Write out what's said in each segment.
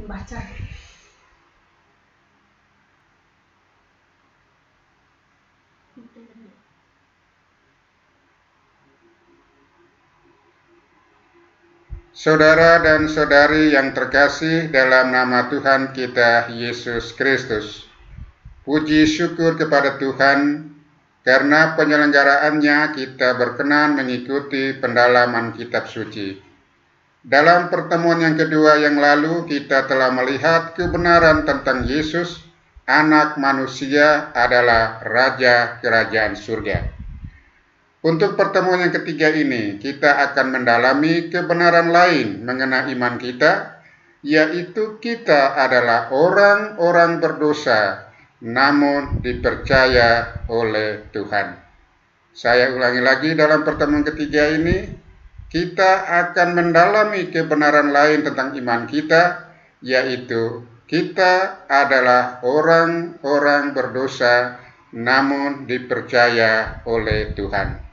baca. Saudara dan saudari yang terkasih dalam nama Tuhan kita Yesus Kristus, puji syukur kepada Tuhan karena penyelenggaraannya kita berkenan mengikuti pendalaman kitab suci. Dalam pertemuan yang kedua yang lalu kita telah melihat kebenaran tentang Yesus, anak manusia adalah Raja Kerajaan Surga. Untuk pertemuan yang ketiga ini, kita akan mendalami kebenaran lain mengenai iman kita, yaitu kita adalah orang-orang berdosa, namun dipercaya oleh Tuhan. Saya ulangi lagi, dalam pertemuan ketiga ini, kita akan mendalami kebenaran lain tentang iman kita, yaitu kita adalah orang-orang berdosa, namun dipercaya oleh Tuhan.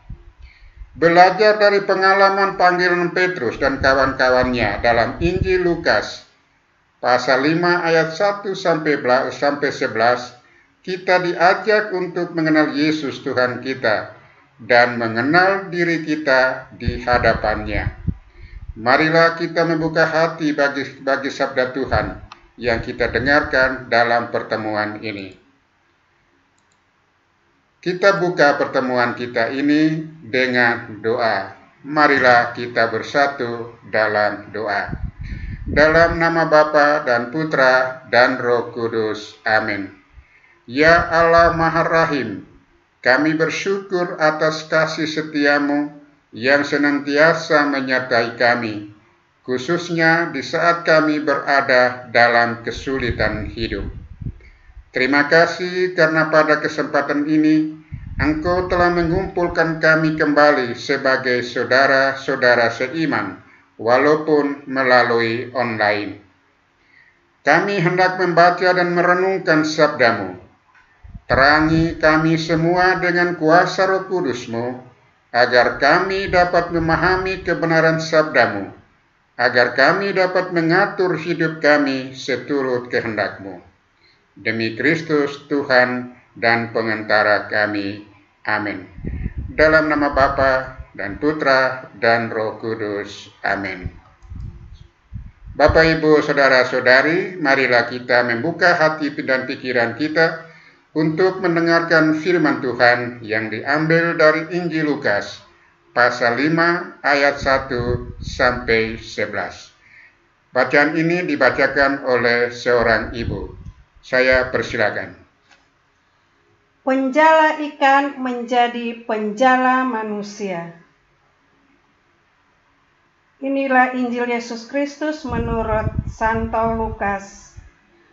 Belajar dari pengalaman panggilan Petrus dan kawan-kawannya dalam Injil Lukas pasal 5 ayat 1 sampai 11, kita diajak untuk mengenal Yesus Tuhan kita dan mengenal diri kita di hadapannya. Marilah kita membuka hati bagi sabda Tuhan yang kita dengarkan dalam pertemuan ini. Kita buka pertemuan kita ini dengan doa. Marilah kita bersatu dalam doa. Dalam nama Bapa dan Putra dan Roh Kudus. Amin. Ya Allah Maha Rahim, kami bersyukur atas kasih setiamu yang senantiasa menyertai kami, khususnya di saat kami berada dalam kesulitan hidup. Terima kasih karena pada kesempatan ini Engkau telah mengumpulkan kami kembali sebagai saudara-saudara seiman, walaupun melalui online. Kami hendak membaca dan merenungkan sabdamu. Terangi kami semua dengan kuasa Roh Kudus-Mu, agar kami dapat memahami kebenaran sabdamu, agar kami dapat mengatur hidup kami seturut kehendak-Mu. Demi Kristus Tuhan dan pengantara kami. Amin. Dalam nama Bapa dan Putra dan Roh Kudus. Amin. Bapak, Ibu, Saudara-saudari, marilah kita membuka hati dan pikiran kita untuk mendengarkan firman Tuhan yang diambil dari Injil Lukas pasal 5 ayat 1 sampai 11. Bacaan ini dibacakan oleh seorang ibu. Saya persilakan. Penjala ikan menjadi penjala manusia. Inilah Injil Yesus Kristus menurut Santo Lukas,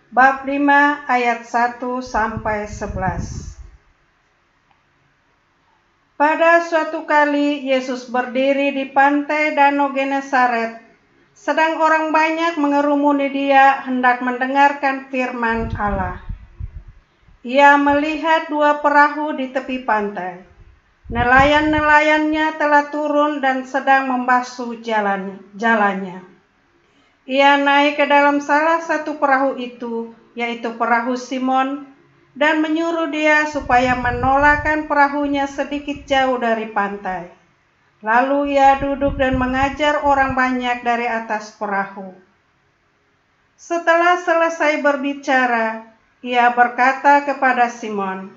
bab 5 ayat 1 sampai 11. Pada suatu kali Yesus berdiri di pantai Danau Genesaret, sedang orang banyak mengerumuni Dia hendak mendengarkan firman Allah. Ia melihat dua perahu di tepi pantai. Nelayan-nelayannya telah turun dan sedang membasuh jalannya. Ia naik ke dalam salah satu perahu itu, yaitu perahu Simon, dan menyuruh dia supaya menolakkan perahunya sedikit jauh dari pantai. Lalu ia duduk dan mengajar orang banyak dari atas perahu. Setelah selesai berbicara, ia berkata kepada Simon,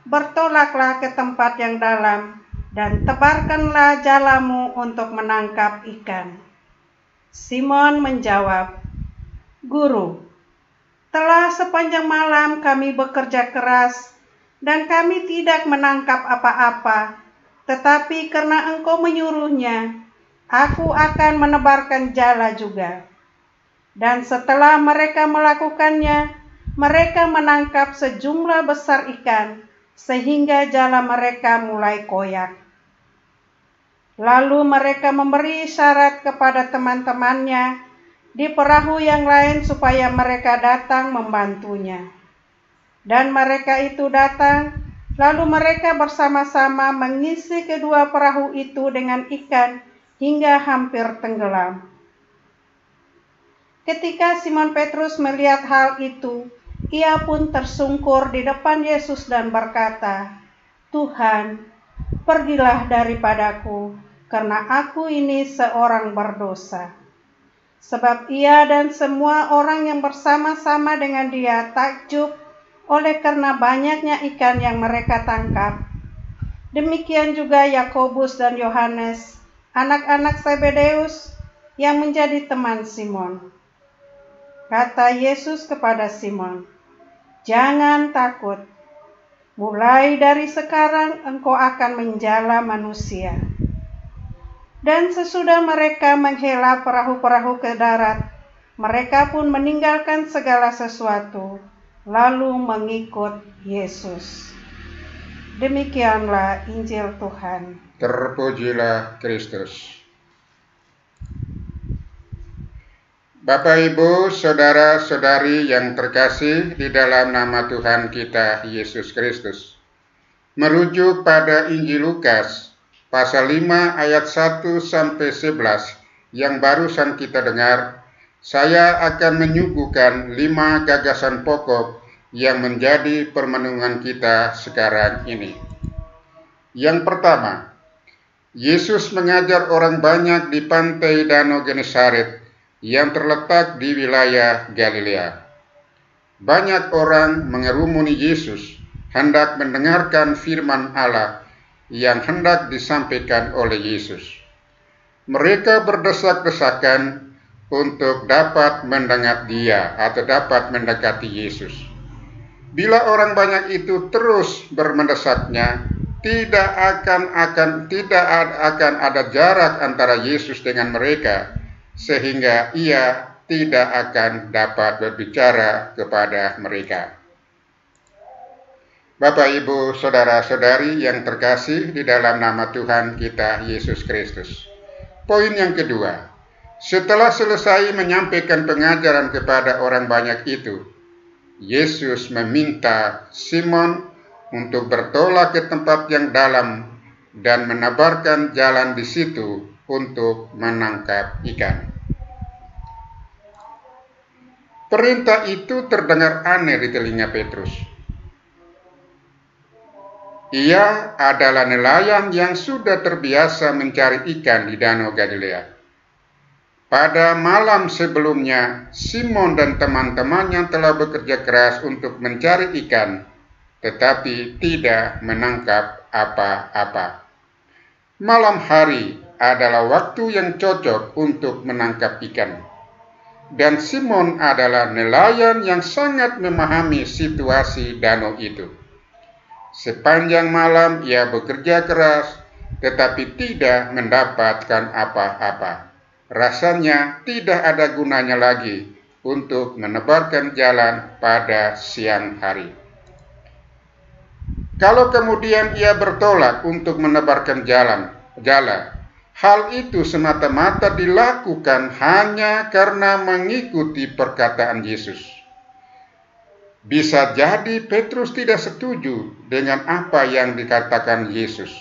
"Bertolaklah ke tempat yang dalam dan tebarkanlah jalamu untuk menangkap ikan." Simon menjawab, "Guru, telah sepanjang malam kami bekerja keras dan kami tidak menangkap apa-apa. Tetapi karena Engkau menyuruhnya, aku akan menebarkan jala juga." Dan setelah mereka melakukannya, mereka menangkap sejumlah besar ikan, sehingga jala mereka mulai koyak. Lalu mereka memberi isyarat kepada teman-temannya di perahu yang lain supaya mereka datang membantunya. Dan mereka itu datang. Lalu mereka bersama-sama mengisi kedua perahu itu dengan ikan hingga hampir tenggelam. Ketika Simon Petrus melihat hal itu, ia pun tersungkur di depan Yesus dan berkata, "Tuhan, pergilah daripadaku, karena aku ini seorang berdosa." Sebab ia dan semua orang yang bersama-sama dengan dia takjub oleh karena banyaknya ikan yang mereka tangkap. Demikian juga Yakobus dan Yohanes, anak-anak Zebedeus yang menjadi teman Simon. Kata Yesus kepada Simon, "Jangan takut. Mulai dari sekarang engkau akan menjala manusia." Dan sesudah mereka menghela perahu-perahu ke darat, mereka pun meninggalkan segala sesuatu, lalu mengikut Yesus. Demikianlah Injil Tuhan. Terpujilah Kristus. Bapak, Ibu, saudara-saudari yang terkasih di dalam nama Tuhan kita Yesus Kristus. Merujuk pada Injil Lukas, pasal 5 ayat 1-11 yang barusan kita dengar, saya akan menyuguhkan 5 gagasan pokok yang menjadi permenungan kita sekarang ini. Yang pertama, Yesus mengajar orang banyak di pantai Danau Genesaret yang terletak di wilayah Galilea. Banyak orang mengerumuni Yesus hendak mendengarkan firman Allah yang hendak disampaikan oleh Yesus. Mereka berdesak-desakan untuk dapat mendengar Dia atau dapat mendekati Yesus. Bila orang banyak itu terus bermendesaknya, tidak akan ada jarak antara Yesus dengan mereka, sehingga ia tidak akan dapat berbicara kepada mereka. Bapak, Ibu, saudara-saudari yang terkasih di dalam nama Tuhan kita Yesus Kristus. Poin yang kedua, setelah selesai menyampaikan pengajaran kepada orang banyak itu, Yesus meminta Simon untuk bertolak ke tempat yang dalam dan menebarkan jalan di situ untuk menangkap ikan. Perintah itu terdengar aneh di telinga Petrus. Ia adalah nelayan yang sudah terbiasa mencari ikan di Danau Galilea. Pada malam sebelumnya, Simon dan teman-temannya telah bekerja keras untuk mencari ikan, tetapi tidak menangkap apa-apa. Malam hari adalah waktu yang cocok untuk menangkap ikan. Dan Simon adalah nelayan yang sangat memahami situasi danau itu. Sepanjang malam ia bekerja keras, tetapi tidak mendapatkan apa-apa. Rasanya tidak ada gunanya lagi untuk menebarkan jalan pada siang hari. Kalau kemudian ia bertolak untuk menebarkan jalan, hal itu semata-mata dilakukan hanya karena mengikuti perkataan Yesus. Bisa jadi Petrus tidak setuju dengan apa yang dikatakan Yesus,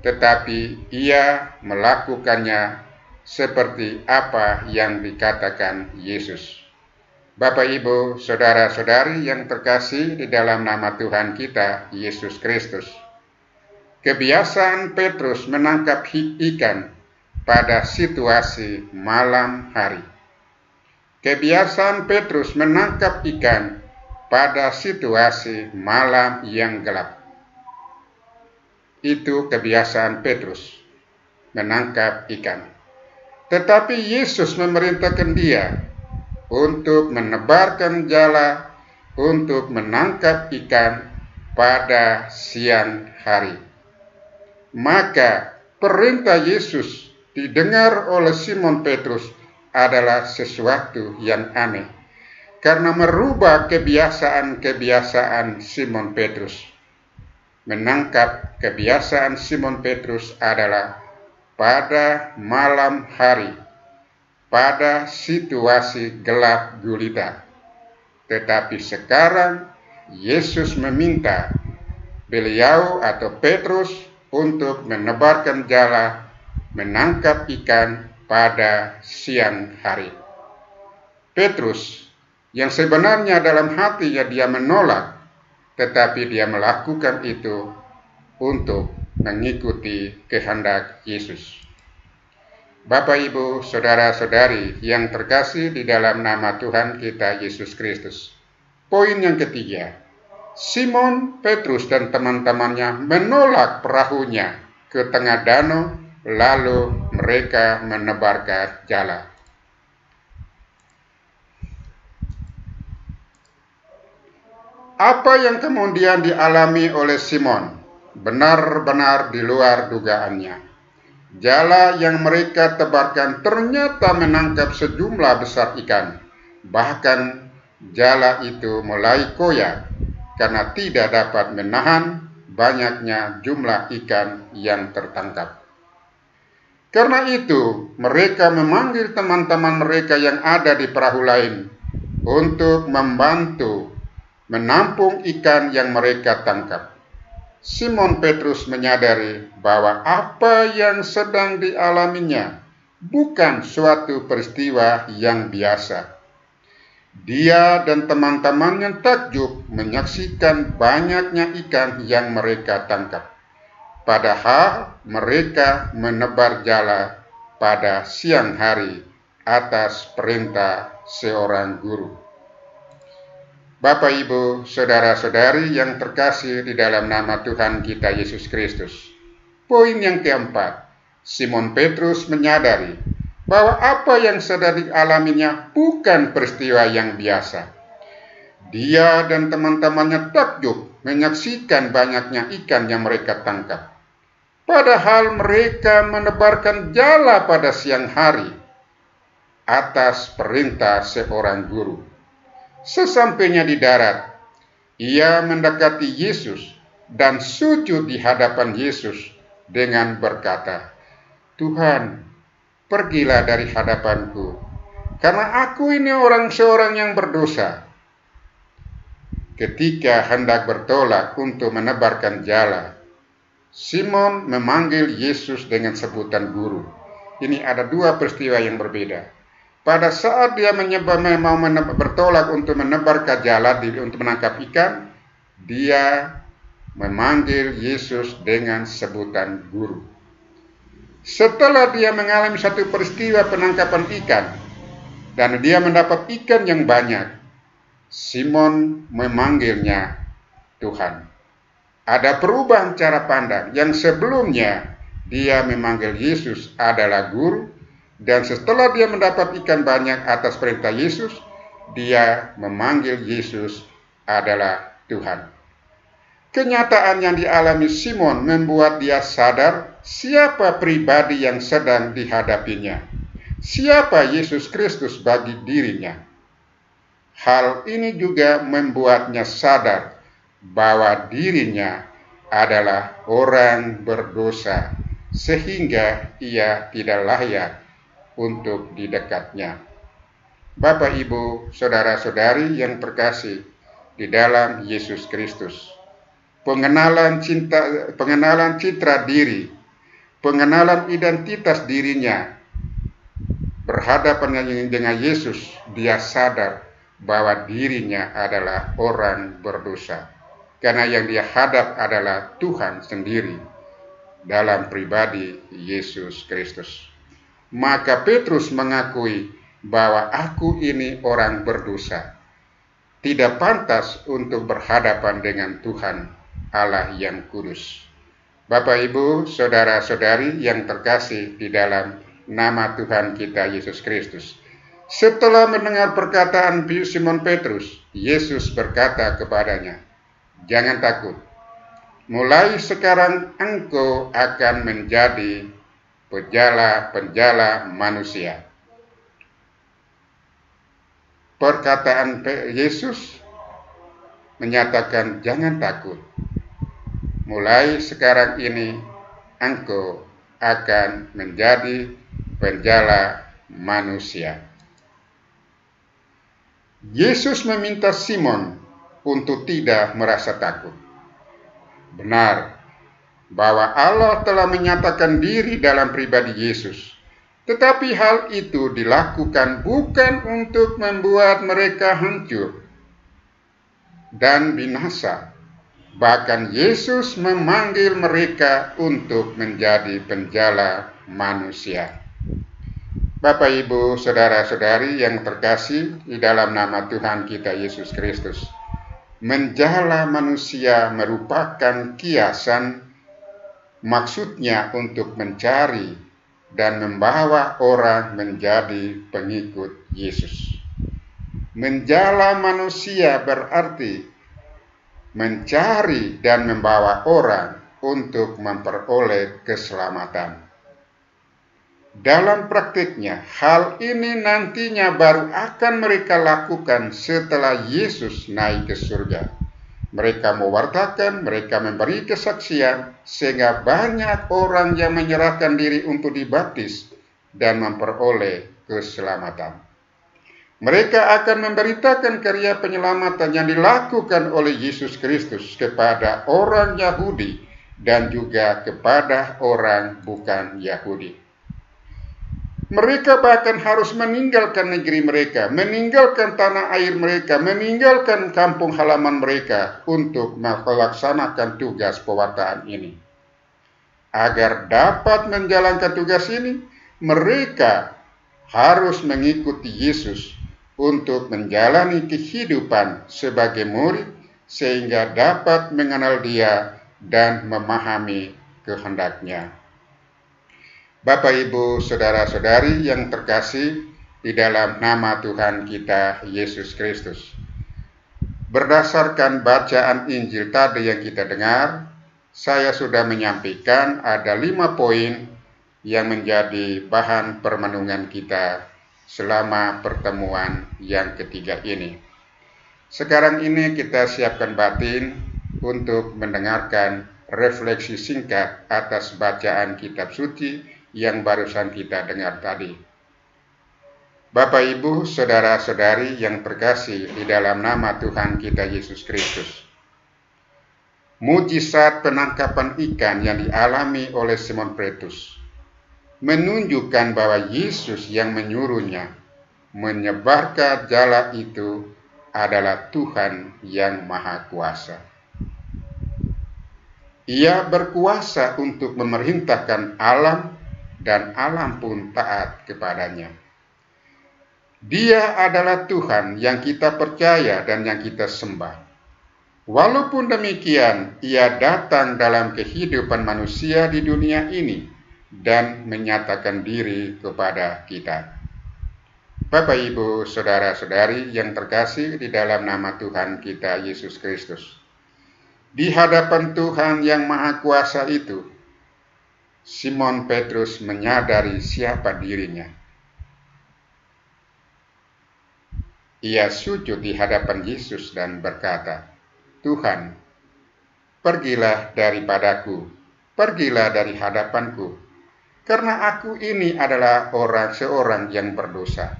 tetapi ia melakukannya seperti apa yang dikatakan Yesus. Bapak, Ibu, saudara-saudari yang terkasih di dalam nama Tuhan kita Yesus Kristus. Kebiasaan Petrus menangkap ikan pada situasi malam hari. Kebiasaan Petrus menangkap ikan pada situasi malam yang gelap. Itu kebiasaan Petrus, menangkap ikan. Tetapi Yesus memerintahkan dia untuk menebarkan jala untuk menangkap ikan pada siang hari. Maka perintah Yesus didengar oleh Simon Petrus adalah sesuatu yang aneh, karena merubah kebiasaan Simon Petrus. Menangkap kebiasaan Simon Petrus adalah pada malam hari, pada situasi gelap gulita. Tetapi sekarang Yesus meminta beliau atau Petrus untuk menebarkan jala menangkap ikan pada siang hari. Petrus, yang sebenarnya dalam hatinya dia menolak, tetapi dia melakukan itu untuk mengikuti kehendak Yesus. Bapak, Ibu, saudara-saudari yang terkasih di dalam nama Tuhan kita Yesus Kristus. Poin yang ketiga, Simon Petrus dan teman-temannya menolak perahunya ke tengah danau, lalu mereka menebarkan jala. Apa yang kemudian dialami oleh Simon benar-benar di luar dugaannya. Jala yang mereka tebarkan ternyata menangkap sejumlah besar ikan. Bahkan jala itu mulai koyak karena tidak dapat menahan banyaknya jumlah ikan yang tertangkap. Karena itu, mereka memanggil teman-teman mereka yang ada di perahu lain untuk membantu menampung ikan yang mereka tangkap. Simon Petrus menyadari bahwa apa yang sedang dialaminya bukan suatu peristiwa yang biasa. Dia dan teman-temannya takjub menyaksikan banyaknya ikan yang mereka tangkap. Padahal mereka menebar jala pada siang hari atas perintah seorang guru. Bapak, Ibu, saudara-saudari yang terkasih di dalam nama Tuhan kita Yesus Kristus. Poin yang keempat, Simon Petrus menyadari bahwa apa yang sedang dialaminya bukan peristiwa yang biasa. Dia dan teman-temannya takjub menyaksikan banyaknya ikan yang mereka tangkap. Padahal mereka menebarkan jala pada siang hari atas perintah seorang guru. Sesampainya di darat, ia mendekati Yesus dan sujud di hadapan Yesus dengan berkata, "Tuhan, pergilah dari hadapanku, karena aku ini seorang yang berdosa." Ketika hendak bertolak untuk menebarkan jala, Simon memanggil Yesus dengan sebutan guru. Ini ada dua peristiwa yang berbeda. Pada saat dia mau bertolak untuk menebarkan jala untuk menangkap ikan, dia memanggil Yesus dengan sebutan guru. Setelah dia mengalami satu peristiwa penangkapan ikan, dan dia mendapat ikan yang banyak, Simon memanggilnya Tuhan. Ada perubahan cara pandang. Yang sebelumnya dia memanggil Yesus adalah guru, dan setelah dia mendapat ikan banyak atas perintah Yesus, dia memanggil Yesus adalah Tuhan. Kenyataan yang dialami Simon membuat dia sadar siapa pribadi yang sedang dihadapinya, siapa Yesus Kristus bagi dirinya. Hal ini juga membuatnya sadar bahwa dirinya adalah orang berdosa, sehingga ia tidak layak untuk didekatnya. Bapak, Ibu, saudara-saudari yang terkasih di dalam Yesus Kristus, pengenalan citra diri, pengenalan identitas dirinya berhadapan dengan Yesus, dia sadar bahwa dirinya adalah orang berdosa, karena yang dia hadap adalah Tuhan sendiri dalam pribadi Yesus Kristus. Maka Petrus mengakui bahwa aku ini orang berdosa, tidak pantas untuk berhadapan dengan Tuhan Allah yang kudus. Bapak, Ibu, saudara-saudari yang terkasih di dalam nama Tuhan kita Yesus Kristus. Setelah mendengar perkataan Simon Petrus, Yesus berkata kepadanya, "Jangan takut. Mulai sekarang engkau akan menjadi penjala manusia." Perkataan Yesus menyatakan, "Jangan takut. Mulai sekarang ini engkau akan menjadi penjala manusia." Yesus meminta Simon untuk tidak merasa takut. Benar bahwa Allah telah menyatakan diri dalam pribadi Yesus, Tetapi hal itu dilakukan bukan untuk membuat mereka hancur dan binasa. Bahkan Yesus memanggil mereka untuk menjadi penjala manusia. Bapak, Ibu, saudara-saudari yang terkasih di dalam nama Tuhan kita Yesus Kristus, menjala manusia merupakan kiasan, maksudnya untuk mencari dan membawa orang menjadi pengikut Yesus. Menjala manusia berarti mencari dan membawa orang untuk memperoleh keselamatan. Dalam praktiknya, hal ini nantinya baru akan mereka lakukan setelah Yesus naik ke surga. Mereka mewartakan, mereka memberi kesaksian, sehingga banyak orang yang menyerahkan diri untuk dibaptis dan memperoleh keselamatan. Mereka akan memberitakan karya penyelamatan yang dilakukan oleh Yesus Kristus kepada orang Yahudi dan juga kepada orang bukan Yahudi. Mereka bahkan harus meninggalkan negeri mereka, meninggalkan tanah air mereka, meninggalkan kampung halaman mereka untuk melaksanakan tugas pewartaan ini. Agar dapat menjalankan tugas ini, mereka harus mengikuti Yesus untuk menjalani kehidupan sebagai murid sehingga dapat mengenal Dia dan memahami kehendak-Nya. Bapak, Ibu, saudara-saudari yang terkasih di dalam nama Tuhan kita Yesus Kristus. Berdasarkan bacaan Injil tadi yang kita dengar, saya sudah menyampaikan ada 5 poin yang menjadi bahan permenungan kita selama pertemuan yang ketiga ini. Sekarang ini kita siapkan batin untuk mendengarkan refleksi singkat atas bacaan kitab suci yang barusan kita dengar tadi. Bapak, Ibu, saudara-saudari yang terkasih di dalam nama Tuhan kita Yesus Kristus. Mujizat penangkapan ikan yang dialami oleh Simon Petrus menunjukkan bahwa Yesus yang menyuruhnya menyebarkan jala itu adalah Tuhan yang Maha Kuasa. Ia berkuasa untuk memerintahkan alam dan alam pun taat kepadanya. Dia adalah Tuhan yang kita percaya dan yang kita sembah. Walaupun demikian, Ia datang dalam kehidupan manusia di dunia ini dan menyatakan diri kepada kita. Bapak, Ibu, saudara-saudari yang terkasih di dalam nama Tuhan kita Yesus Kristus. Di hadapan Tuhan yang Maha Kuasa itu, Simon Petrus menyadari siapa dirinya. Ia sujud di hadapan Yesus dan berkata, "Tuhan, pergilah daripadaku, pergilah dari hadapanku, karena aku ini adalah seorang yang berdosa."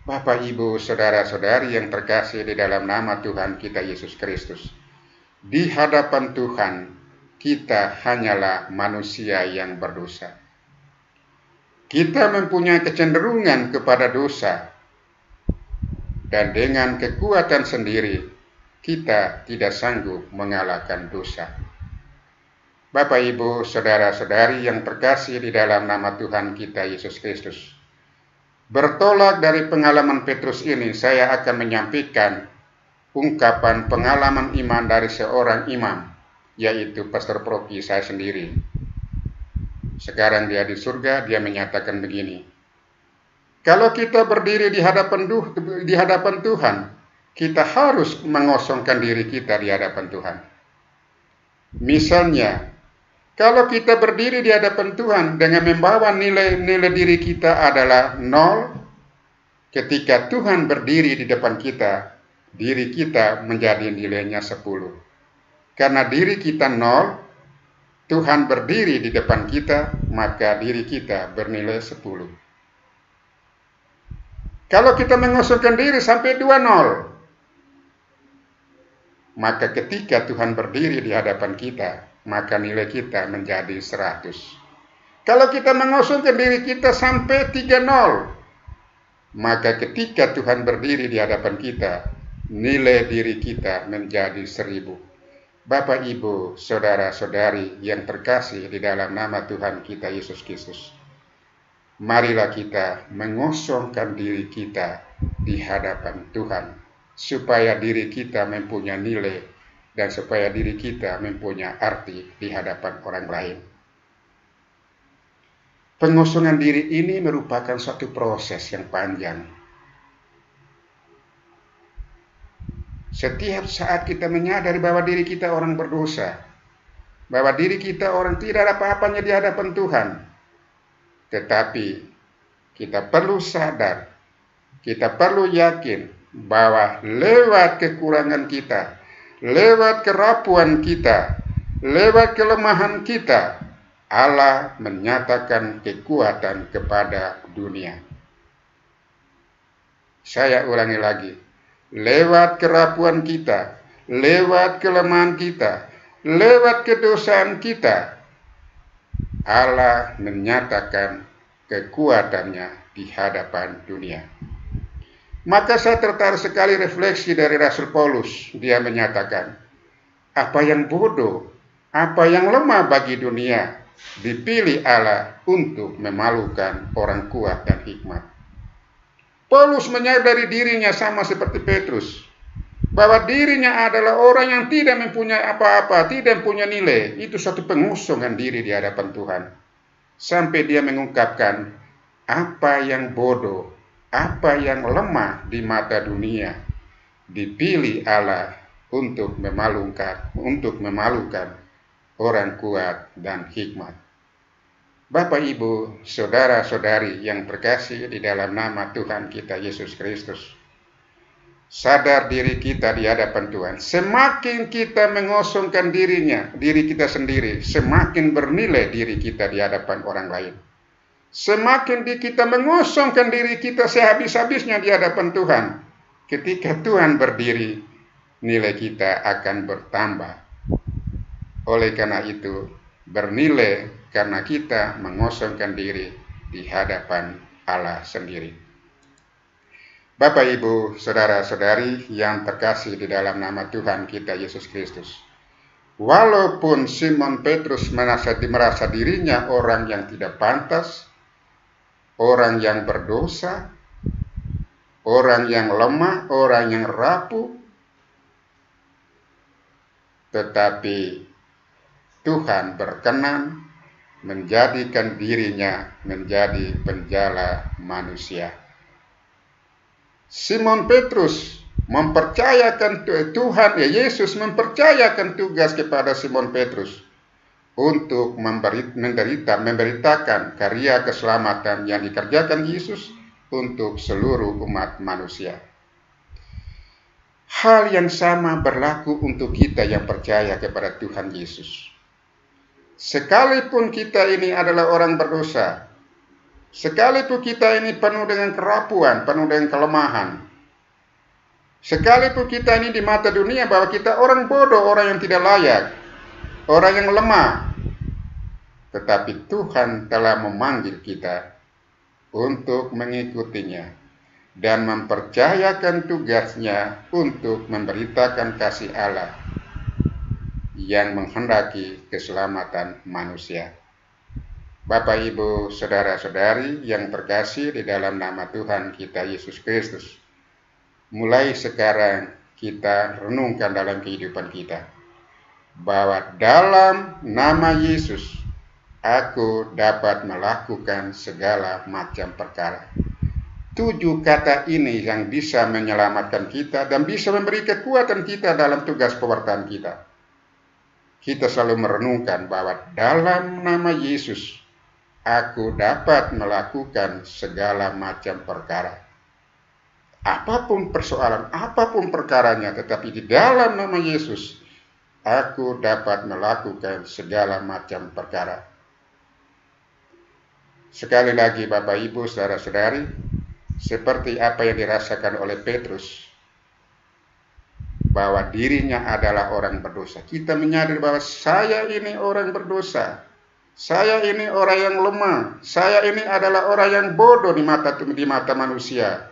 Bapak, Ibu, saudara-saudari yang terkasih di dalam nama Tuhan kita Yesus Kristus. Di hadapan Tuhan, kita hanyalah manusia yang berdosa. Kita mempunyai kecenderungan kepada dosa, dan dengan kekuatan sendiri, kita tidak sanggup mengalahkan dosa. Bapak, Ibu, saudara-saudari yang terkasih di dalam nama Tuhan kita Yesus Kristus. Bertolak dari pengalaman Petrus ini, saya akan menyampaikan ungkapan pengalaman iman dari seorang imam, yaitu Pastor Proki, saya sendiri. Sekarang dia di surga, dia menyatakan begini, kalau kita berdiri di hadapan Tuhan, kita harus mengosongkan diri kita di hadapan Tuhan. Misalnya, kalau kita berdiri di hadapan Tuhan dengan membawa nilai diri kita adalah 0, ketika Tuhan berdiri di depan kita, diri kita menjadi nilainya 10. Karena diri kita 0, Tuhan berdiri di depan kita, maka diri kita bernilai 10. Kalau kita mengosongkan diri sampai 20, maka ketika Tuhan berdiri di hadapan kita, maka nilai kita menjadi 100. Kalau kita mengosongkan diri kita sampai 3-0, maka ketika Tuhan berdiri di hadapan kita, nilai diri kita menjadi 1000. Bapak, Ibu, saudara-saudari yang terkasih di dalam nama Tuhan kita Yesus Kristus, marilah kita mengosongkan diri kita di hadapan Tuhan, supaya diri kita mempunyai nilai dan supaya diri kita mempunyai arti di hadapan orang lain. Pengosongan diri ini merupakan suatu proses yang panjang. Setiap saat kita menyadari bahwa diri kita orang berdosa, bahwa diri kita orang tidak ada apa-apanya di hadapan Tuhan, tetapi kita perlu sadar, kita perlu yakin bahwa lewat kekurangan kita, lewat kerapuan kita, lewat kelemahan kita, Allah menyatakan kekuatan kepada dunia. Saya ulangi lagi, lewat kerapuan kita, lewat kelemahan kita, lewat kedosaan kita, Allah menyatakan kekuatannya di hadapan dunia. Maka saya tertarik sekali refleksi dari Rasul Paulus. Dia menyatakan, apa yang bodoh, apa yang lemah bagi dunia, dipilih Allah untuk memalukan orang kuat dan hikmat. Paulus menyadari dirinya sama seperti Petrus, bahwa dirinya adalah orang yang tidak mempunyai apa-apa, tidak mempunyai nilai. Itu satu pengosongan diri di hadapan Tuhan. Sampai dia mengungkapkan, apa yang bodoh, apa yang lemah di mata dunia, dipilih Allah untuk memalukan orang kuat dan hikmat. Bapak, Ibu, saudara-saudari yang terkasih di dalam nama Tuhan kita Yesus Kristus, sadar diri kita di hadapan Tuhan. Semakin kita mengosongkan diri kita sendiri, semakin bernilai diri kita di hadapan orang lain. Semakin kita mengosongkan diri kita sehabis-habisnya di hadapan Tuhan, ketika Tuhan berdiri, nilai kita akan bertambah. Oleh karena itu, bernilai karena kita mengosongkan diri di hadapan Allah sendiri. Bapak, Ibu, saudara-saudari yang terkasih di dalam nama Tuhan kita Yesus Kristus, walaupun Simon Petrus merasa dirinya orang yang tidak pantas, orang yang berdosa, orang yang lemah, orang yang rapuh, tetapi Tuhan berkenan menjadikan dirinya menjadi penjala manusia. Simon Petrus mempercayakan Tuhan, Yesus mempercayakan tugas kepada Simon Petrus untuk memberitakan karya keselamatan yang dikerjakan Yesus untuk seluruh umat manusia. Hal yang sama berlaku untuk kita yang percaya kepada Tuhan Yesus. Sekalipun kita ini adalah orang berdosa, sekalipun kita ini penuh dengan kerapuan, penuh dengan kelemahan, sekalipun kita ini di mata dunia bahwa kita orang bodoh, orang yang tidak layak, orang yang lemah, tetapi Tuhan telah memanggil kita untuk mengikutinya dan mempercayakan tugasnya untuk memberitakan kasih Allah yang menghendaki keselamatan manusia. Bapak, Ibu, saudara-saudari yang terkasih di dalam nama Tuhan kita Yesus Kristus, mulai sekarang kita renungkan dalam kehidupan kita bahwa dalam nama Yesus aku dapat melakukan segala macam perkara. 7 kata ini yang bisa menyelamatkan kita dan bisa memberi kekuatan kita dalam tugas pewartaan kita. Kita selalu merenungkan bahwa dalam nama Yesus aku dapat melakukan segala macam perkara. Apapun persoalan, apapun perkaranya, tetapi di dalam nama Yesus aku dapat melakukan segala macam perkara. Sekali lagi Bapak, Ibu, saudara-saudari, seperti apa yang dirasakan oleh Petrus, bahwa dirinya adalah orang berdosa. Kita menyadari bahwa saya ini orang berdosa. Saya ini orang yang lemah. Saya ini adalah orang yang bodoh di mata manusia.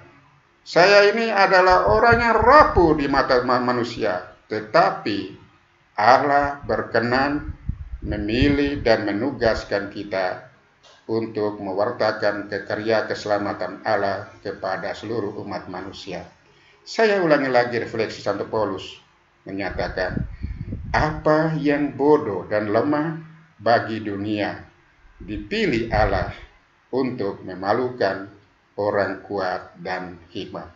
Saya ini adalah orang yang rapuh di mata manusia. Tetapi Allah berkenan memilih dan menugaskan kita untuk mewartakan karya keselamatan Allah kepada seluruh umat manusia. Saya ulangi lagi refleksi Santo Paulus menyatakan, apa yang bodoh dan lemah bagi dunia dipilih Allah untuk memalukan orang kuat dan hikmat.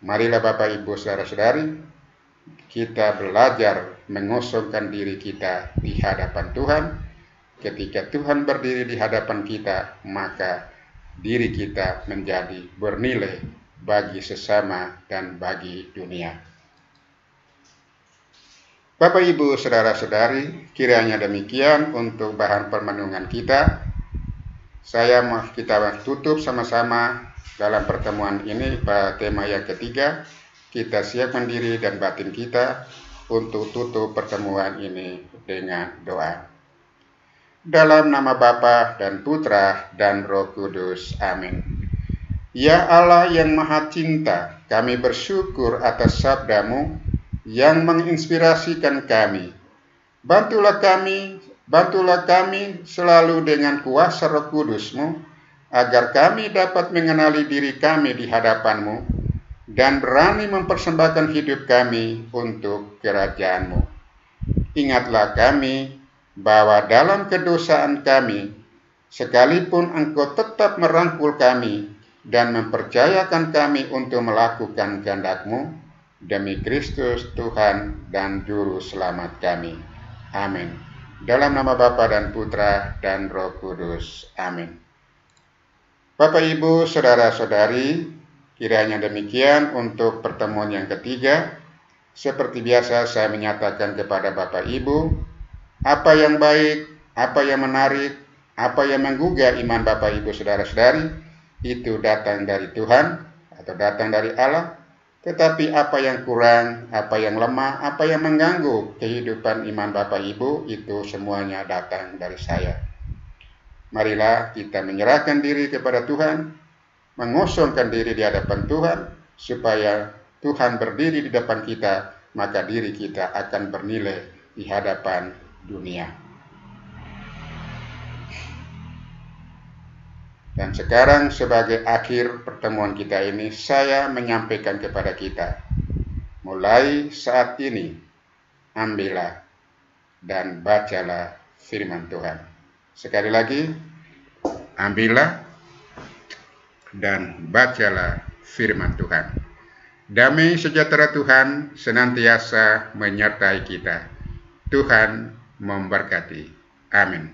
Marilah Bapak Ibu saudara-saudari, kita belajar mengosongkan diri kita di hadapan Tuhan. Ketika Tuhan berdiri di hadapan kita, maka diri kita menjadi bernilai bagi sesama dan bagi dunia. Bapak Ibu saudara-saudari, kiranya demikian untuk bahan permenungan kita. Kita tutup sama-sama dalam pertemuan ini pada tema yang ketiga. Kita siapkan diri dan batin kita untuk tutup pertemuan ini dengan doa. Dalam nama Bapa dan Putra dan Roh Kudus. Amin. Ya Allah yang Maha Cinta, kami bersyukur atas sabda-Mu yang menginspirasikan kami. Bantulah kami selalu dengan kuasa Roh Kudus-Mu, agar kami dapat mengenali diri kami di hadapan-Mu, dan berani mempersembahkan hidup kami untuk kerajaan-Mu. Ingatlah kami bahwa dalam kedosaan kami, sekalipun Engkau tetap merangkul kami dan mempercayakan kami untuk melakukan kehendak-Mu, demi Kristus Tuhan dan Juru Selamat kami. Amin. Dalam nama Bapa dan Putra dan Roh Kudus. Amin. Bapak Ibu saudara-saudari, kiranya demikian untuk pertemuan yang ketiga. Seperti biasa saya menyatakan kepada Bapak Ibu, apa yang baik, apa yang menarik, apa yang menggugah iman Bapak Ibu saudara-saudari, itu datang dari Tuhan atau datang dari Allah. Tetapi apa yang kurang, apa yang lemah, apa yang mengganggu kehidupan iman Bapak Ibu, itu semuanya datang dari saya. Marilah kita menyerahkan diri kepada Tuhan, mengosongkan diri di hadapan Tuhan, supaya Tuhan berdiri di depan kita, maka diri kita akan bernilai di hadapan dunia. Dan sekarang sebagai akhir pertemuan kita ini, saya menyampaikan kepada kita, mulai saat ini, ambillah dan bacalah firman Tuhan. Sekali lagi, ambillah dan bacalah firman Tuhan. Damai sejahtera Tuhan senantiasa menyertai kita. Tuhan memberkati. Amin.